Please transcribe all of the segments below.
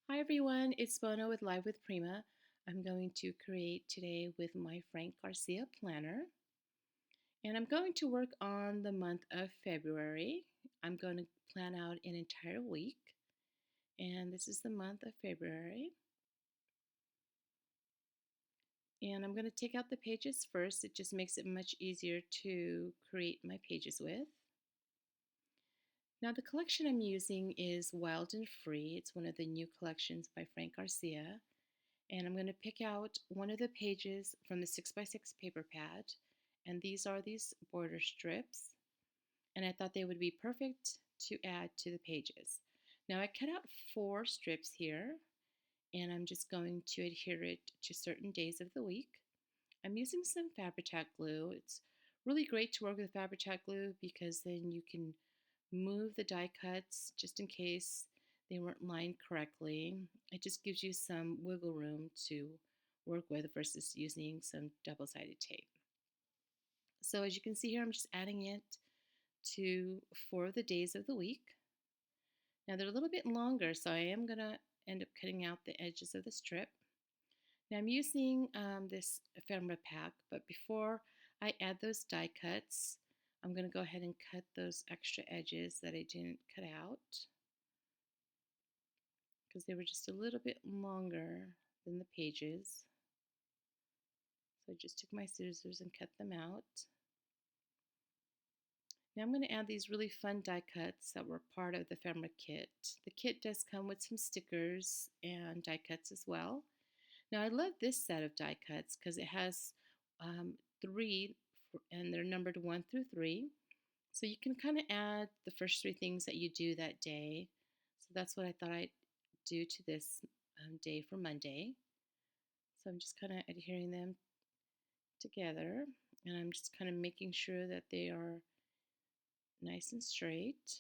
Hi everyone, it's Bona with Live with Prima. I'm going to create today with my Frank Garcia planner, and I'm going to work on the month of February. I'm going to plan out an entire week, and this is the month of February. And I'm going to take out the pages first. It just makes it much easier to create my pages with. Now the collection I'm using is Wild and Free. It's one of the new collections by Frank Garcia. And I'm going to pick out one of the pages from the 6x6 paper pad, and these are these border strips, and I thought they would be perfect to add to the pages. Now I cut out 4 strips here, and I'm just going to adhere it to certain days of the week. I'm using some Fabri-Tac glue. It's really great to work with Fabri-Tac glue because then you can move the die cuts just in case they weren't lined correctly. It just gives you some wiggle room to work with versus using some double-sided tape. So as you can see here, I'm just adding it to 4 of the days of the week. Now they're a little bit longer, so I am going to end up cutting out the edges of the strip. Now I'm using this ephemera pack, but before I add those die cuts, I'm going to go ahead and cut those extra edges that I didn't cut out, because they were just a little bit longer than the pages. So I just took my scissors and cut them out. Now I'm going to add these really fun die cuts that were part of the ephemera kit. The kit does come with some stickers and die cuts as well. Now I love this set of die cuts because it has 3 and they're numbered 1 through 3. So you can kind of add the first 3 things that you do that day. So that's what I thought I'd do to this day for Monday. So I'm just kind of adhering them together, and I'm just kind of making sure that they are nice and straight.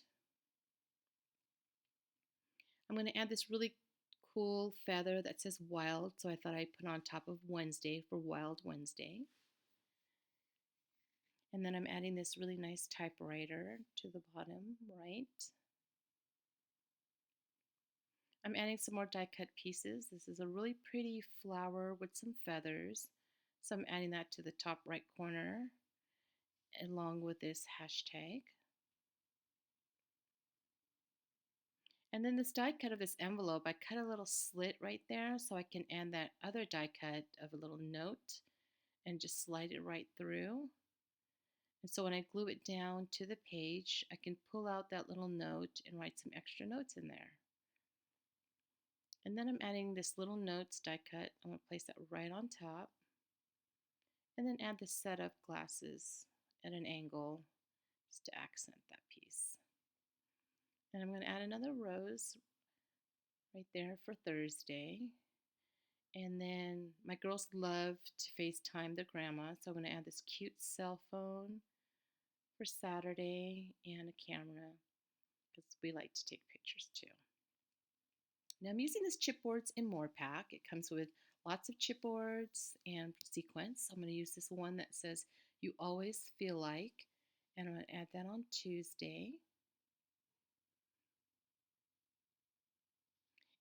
I'm going to add this really cool feather that says Wild, so I thought I'd put on top of Wednesday for Wild Wednesday. And then I'm adding this really nice typewriter to the bottom right. I'm adding some more die cut pieces. This is a really pretty flower with some feathers. So I'm adding that to the top right corner along with this hashtag. And then this die cut of this envelope, I cut a little slit right there so I can add that other die cut of a little note and just slide it right through. And so when I glue it down to the page, I can pull out that little note and write some extra notes in there. And then I'm adding this little notes die cut. I'm going to place that right on top. And then add the set of glasses at an angle just to accent that piece. And I'm going to add another rose right there for Thursday. And then my girls love to FaceTime their grandma, so I'm going to add this cute cell phone for Saturday and a camera because we like to take pictures too. Now I'm using this chipboards and more pack. It comes with lots of chipboards and sequins. I'm going to use this one that says "You Always Feel Like," and I'm going to add that on Tuesday.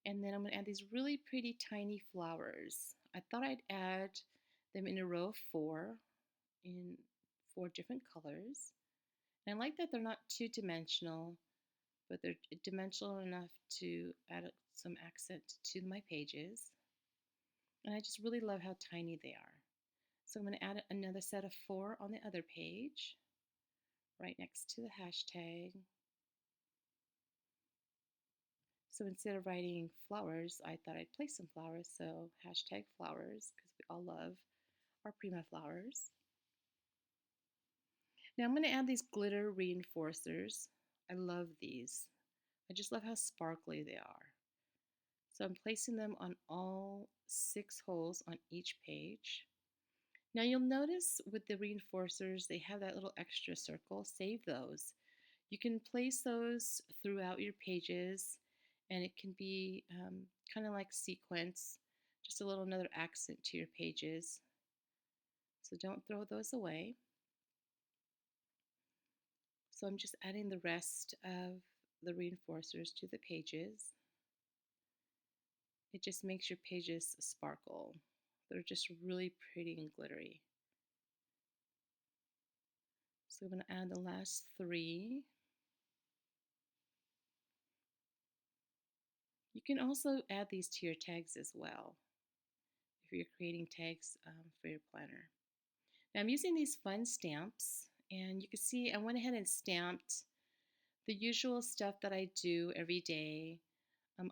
And then I'm going to add these really pretty tiny flowers. I thought I'd add them in a row of 4 in 4 different colors. And I like that they're not too dimensional, but they're dimensional enough to add some accent to my pages. And I just really love how tiny they are. So I'm going to add another set of 4 on the other page, right next to the hashtag. So instead of writing flowers, I thought I'd place some flowers, so hashtag flowers, because we all love our Prima flowers. Now I'm going to add these glitter reinforcers. I love these. I just love how sparkly they are. So I'm placing them on all 6 holes on each page. Now you'll notice with the reinforcers, they have that little extra circle. Save those. You can place those throughout your pages, and it can be kind of like sequence, just a little another accent to your pages. So don't throw those away. So I'm just adding the rest of the reinforcers to the pages. It just makes your pages sparkle. They're just really pretty and glittery. So I'm going to add the last 3. You can also add these to your tags as well if you're creating tags for your planner. Now I'm using these fun stamps, and you can see I went ahead and stamped the usual stuff that I do every day.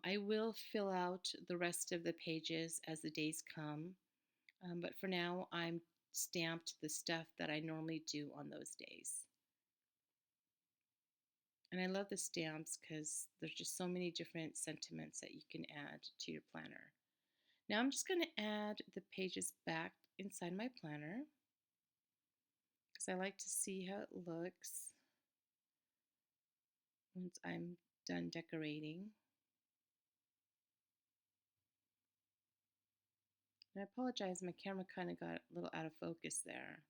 I will fill out the rest of the pages as the days come, but for now I'm stamped the stuff that I normally do on those days. And I love the stamps because there's just so many different sentiments that you can add to your planner. Now I'm just going to add the pages back inside my planner because I like to see how it looks once I'm done decorating. And I apologize, my camera kind of got a little out of focus there.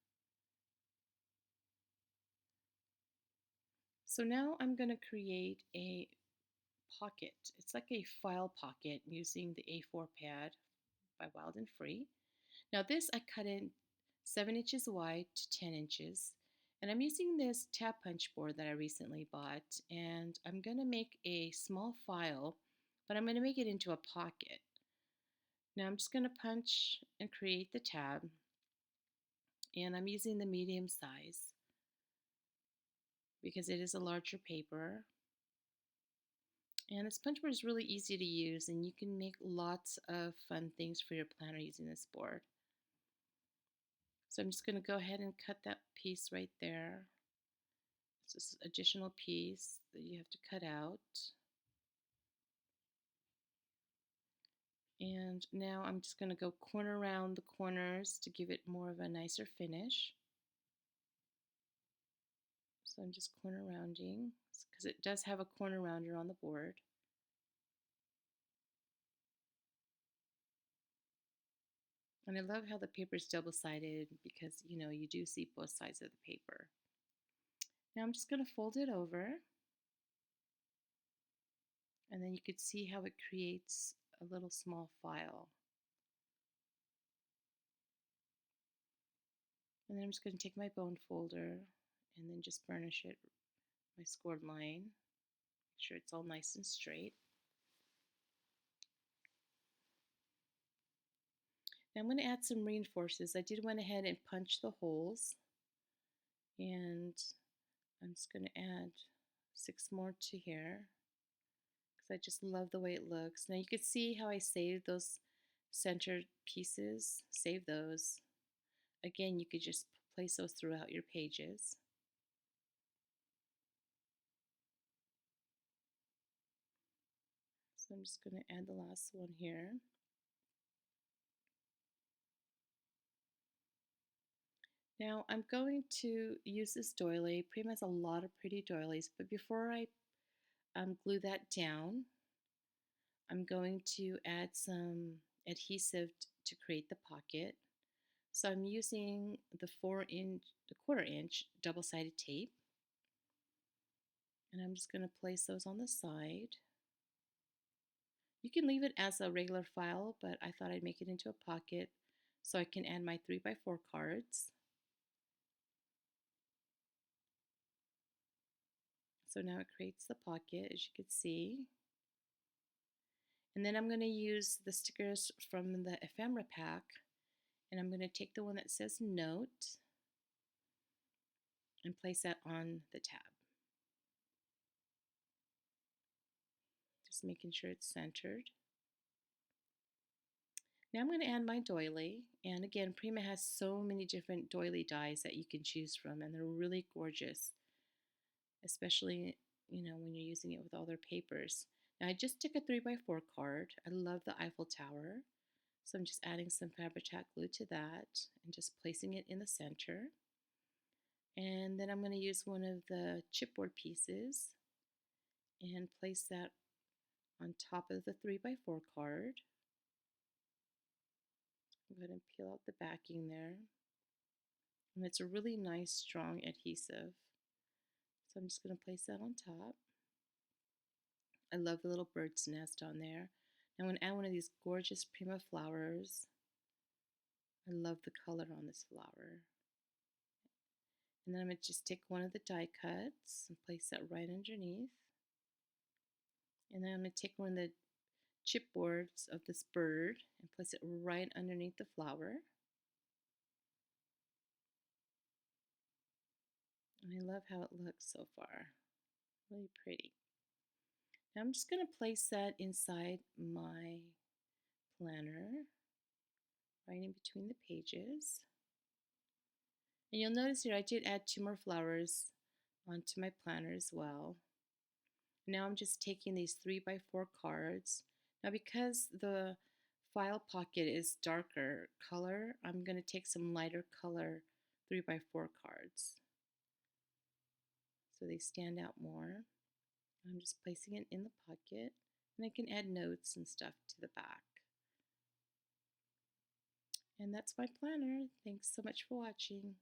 So now I'm going to create a pocket. It's like a file pocket using the A4 pad by Wild and Free. Now this I cut in 7 inches wide to 10 inches. And I'm using this tab punch board that I recently bought. And I'm going to make a small file, but I'm going to make it into a pocket. Now I'm just going to punch and create the tab. And I'm using the medium size because it is a larger paper. And this punch board is really easy to use, and you can make lots of fun things for your planner using this board. So I'm just going to go ahead and cut that piece right there. It's this additional piece that you have to cut out. And now I'm just going to go corner around the corners to give it more of a nicer finish. So I'm just corner rounding because it does have a corner rounder on the board. And I love how the paper is double-sided because, you know, you do see both sides of the paper. Now I'm just going to fold it over. And then you could see how it creates a little small file. And then I'm just going to take my bone folder and then just burnish it, my scored line. Make sure it's all nice and straight. Now I'm going to add some reinforcers. I did went ahead and punch the holes. And I'm just going to add 6 more to here because I just love the way it looks. Now you can see how I saved those centered pieces. Save those. Again, you could just place those throughout your pages. So I'm just going to add the last one here. Now I'm going to use this doily. Prima has a lot of pretty doilies, but before I glue that down, I'm going to add some adhesive to create the pocket. So I'm using the 1/4 inch double-sided tape, and I'm just going to place those on the side. You can leave it as a regular file, but I thought I'd make it into a pocket so I can add my 3x4 cards. So now it creates the pocket, as you can see. And then I'm going to use the stickers from the ephemera pack, and I'm going to take the one that says note and place that on the tab. Just making sure it's centered. Now I'm going to add my doily, and again, Prima has so many different doily dies that you can choose from, and they're really gorgeous, especially, you know, when you're using it with all their papers. Now I just took a 3x4 card. I love the Eiffel Tower, so I'm just adding some Fabri-Tac glue to that and just placing it in the center. And then I'm going to use one of the chipboard pieces and place that on top of the 3x4 card. Go ahead and peel out the backing there. And it's a really nice, strong adhesive. So I'm just going to place that on top. I love the little bird's nest on there. I'm going to add one of these gorgeous Prima flowers. I love the color on this flower. And then I'm going to just take one of the die cuts and place that right underneath. And then I'm going to take one of the chipboards of this bird and place it right underneath the flower. And I love how it looks so far. Really pretty. Now I'm just going to place that inside my planner, right in between the pages. And you'll notice here I did add 2 more flowers onto my planner as well. Now I'm just taking these 3x4 cards. Now because the file pocket is darker color, I'm going to take some lighter color 3x4 cards so they stand out more. I'm just placing it in the pocket, and I can add notes and stuff to the back. And that's my planner. Thanks so much for watching.